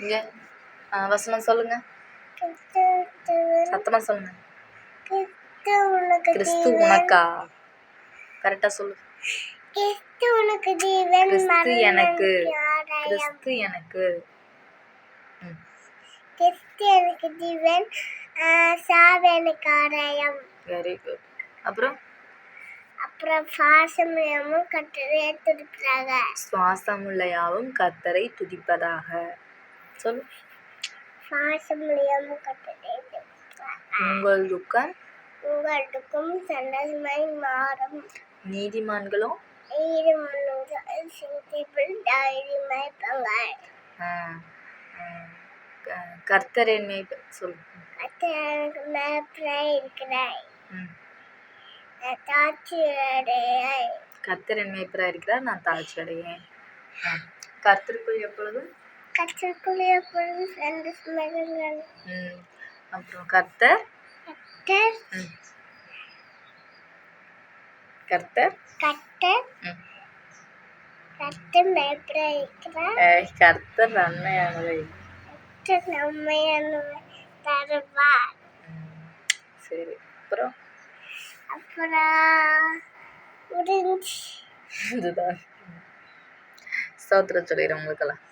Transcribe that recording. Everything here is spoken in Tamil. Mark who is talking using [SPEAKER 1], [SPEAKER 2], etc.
[SPEAKER 1] இங்க வசனம் சொல்லுங்க, சத்தமா சொல்லுங்க. கிறிஸ்து உனக்கா? கரெக்டா சொல்லு. கிறிஸ்து எனக்கு, கிறிஸ்து எனக்கு, கிறிஸ்து எனக்கு ஜீவன், சாவு எனக்கு ஆதாயம். Very good. அப்புறம் சுவாசமுள்ளையாவும் கர்த்தரை துதிப்பதாக. சுவாசமுள்ளையாவும் கர்த்தரை துதிப்பதாக. சொல்லு. சுவாசமுள்ளையாவும் கர்த்தரை துதிப்பதாக. உங்கள் துக்கம் சந்தோஷமாய் மாறும். நீதிமான்களும் கர்த்தர் என்னை சொல்லு. கர்த்தர் என் மேய்ப்பராய் இருக்கிறார், நான் தாழ்ச்சி அடையேன். கர்த்தருக்குள் எப்பொழுதும் சந்தோஷமாக. அப்புறம் கர்த்தர் மேய்ப்பராய் இருக்கிறார். கர்த்தர் நன்மையானவை தருவார். சரி, அப்புறம் இதுதான் ஸ்தோத்திரம் சொல்லிடுறேன் உங்களுக்கெல்லாம்.